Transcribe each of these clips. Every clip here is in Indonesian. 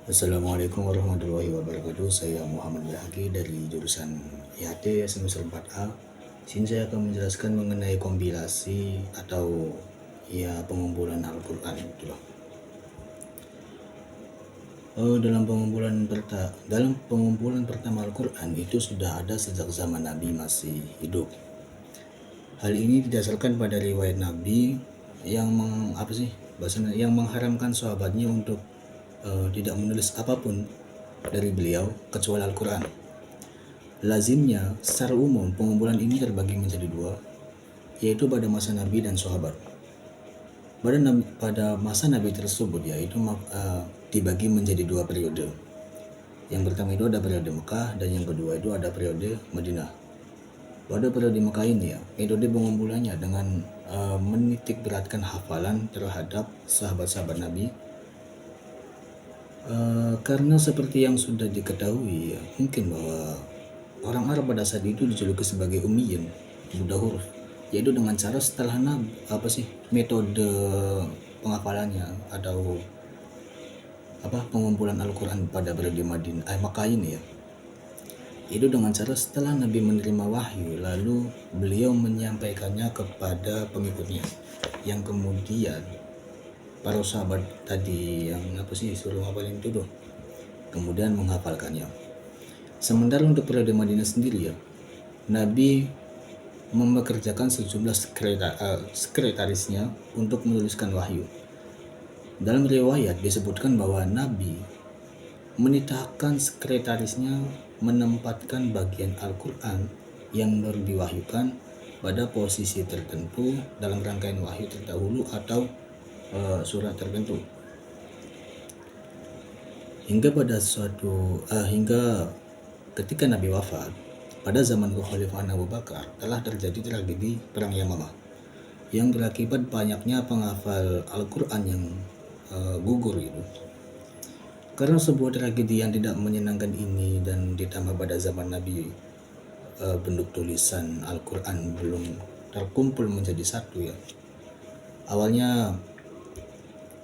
Assalamualaikum warahmatullahi wabarakatuh. Saya Muhammad Yahki dari jurusan IHT semester 4A. Sini saya akan menjelaskan mengenai kompilasi atau ya pengumpulan Al-Quran gitu loh. Dalam pengumpulan pertama Al-Quran itu sudah ada sejak zaman Nabi masih hidup. Hal ini didasarkan pada riwayat Nabi yang yang mengharamkan sahabatnya untuk tidak menulis apapun dari beliau kecuali Al-Quran. Lazimnya, secara umum pengumpulan ini terbagi menjadi dua, yaitu pada masa Nabi dan sahabat. Pada masa Nabi tersebut yaitu dibagi menjadi dua periode. Yang pertama itu ada periode Mekah dan yang kedua itu ada periode Madinah. Pada periode Mekah ini metode pengumpulannya dengan menitik beratkan hafalan terhadap sahabat-sahabat Nabi. Karena seperti yang sudah diketahui mungkin bahwa orang Arab pada saat itu dijuluki sebagai ummiyin, buta huruf, yaitu dengan cara setelah metode penghafalannya atau pengumpulan Al-Quran pada periode Makkah ini itu dengan cara setelah Nabi menerima wahyu lalu beliau menyampaikannya kepada pengikutnya yang kemudian para sahabat tadi yang suruh ngapalin itu kemudian menghafalkannya. Sementara untuk periode Madinah sendiri Nabi mempekerjakan sejumlah sekretarisnya untuk menuliskan wahyu. Dalam riwayat disebutkan bahwa Nabi menitahkan sekretarisnya menempatkan bagian Al-Quran yang baru diwahyukan pada posisi tertentu dalam rangkaian wahyu terdahulu atau surat tertentu. Hingga ketika Nabi wafat, pada zaman Kekhalifan Abu Bakar telah terjadi tragedi Perang Yamamah yang berakibat banyaknya penghafal Al-Quran yang gugur itu. Karena sebuah tragedi yang tidak menyenangkan ini dan ditambah pada zaman Nabi bentuk tulisan Al-Quran belum terkumpul menjadi satu Awalnya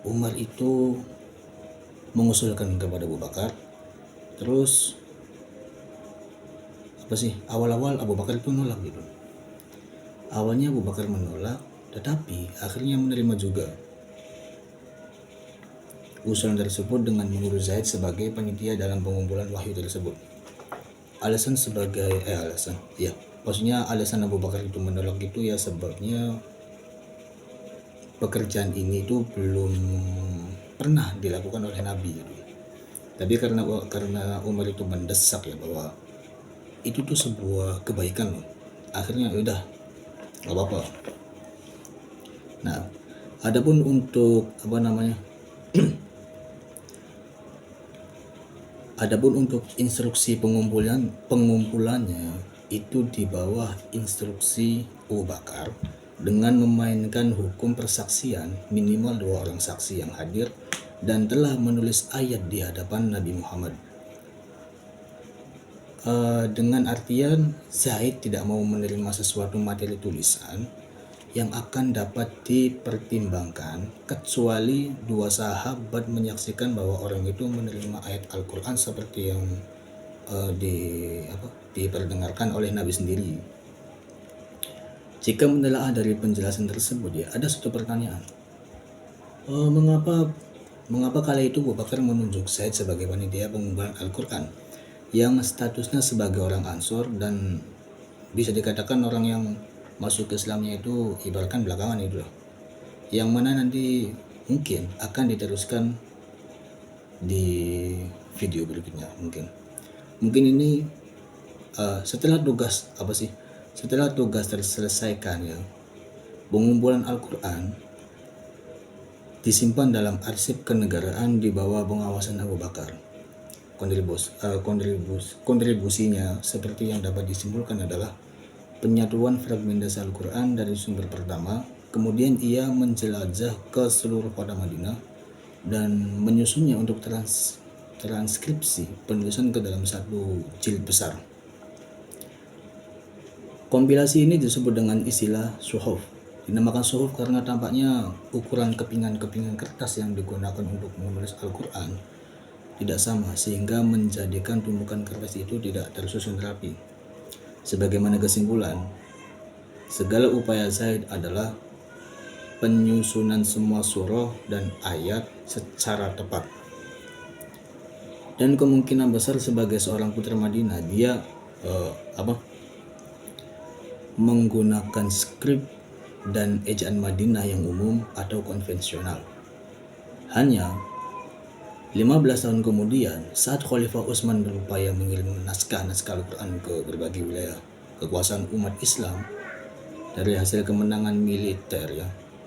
Umar itu mengusulkan kepada Abu Bakar. Terus awal-awal Abu Bakar itu nolak gitu. Awalnya Abu Bakar menolak, tetapi akhirnya menerima juga usulan tersebut dengan mengurus Zaid sebagai panitia dalam pengumpulan wahyu tersebut. Alasan Abu Bakar itu menolak itu sebabnya pekerjaan ini itu belum pernah dilakukan oleh Nabi gitu. Tapi karena Umar itu mendesak bahwa itu tuh sebuah kebaikan loh. Akhirnya udah gak apa-apa. Nah, adapun untuk Adapun untuk instruksi pengumpulannya itu di bawah instruksi Abu Bakar dengan memainkan hukum persaksian minimal 2 orang saksi yang hadir dan telah menulis ayat di hadapan Nabi Muhammad. Dengan artian Zaid tidak mau menerima sesuatu materi tulisan yang akan dapat dipertimbangkan kecuali 2 sahabat menyaksikan bahwa orang itu menerima ayat Al-Quran seperti yang diperdengarkan oleh Nabi sendiri. Jika menelaah dari penjelasan tersebut ada satu pertanyaan. Mengapa kala itu Abu Bakar menunjuk Zaid sebagai panitia pengumpulan Al-Quran yang statusnya sebagai orang Ansor dan bisa dikatakan orang yang masuk ke Islamnya itu ibaratkan belakangan itu yang mana nanti mungkin akan diteruskan di video berikutnya. Mungkin ini setelah tugas terselesaikan pengumpulan Al-Quran disimpan dalam arsip kenegaraan di bawah pengawasan Abu Bakar. Kontribusinya seperti yang dapat disimpulkan adalah penyatuan fragmentasi Al-Quran dari sumber pertama, kemudian ia menjelajah ke seluruh kota Madinah dan menyusunnya untuk transkripsi penulisan ke dalam satu jilid besar. Kompilasi ini disebut dengan istilah suhuf. Dinamakan suhuf karena tampaknya ukuran kepingan kertas yang digunakan untuk menulis Al-Quran tidak sama sehingga menjadikan tumpukan kertas itu tidak tersusun rapi. Sebagaimana kesimpulan, segala upaya Zaid adalah penyusunan semua surah dan ayat secara tepat. Dan kemungkinan besar sebagai seorang putra Madinah dia menggunakan skrip dan ejaan Madinah yang umum atau konvensional. Hanya 15 tahun kemudian, saat Khalifah Utsman berupaya mengirim naskah-naskah Al-Quran ke berbagai wilayah kekuasaan umat Islam dari hasil kemenangan militer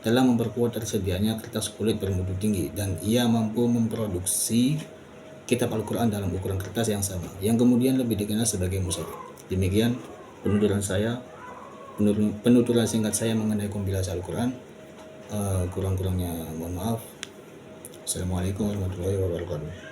telah memperkuat tersedianya kertas kulit bermutu tinggi, dan ia mampu memproduksi kitab Al-Quran dalam ukuran kertas yang sama, yang kemudian lebih dikenal sebagai mushaf. Demikian penuturan singkat saya mengenai kompilasi Al-Quran. Kurang-kurangnya mohon maaf. Assalamualaikum warahmatullahi wabarakatuh.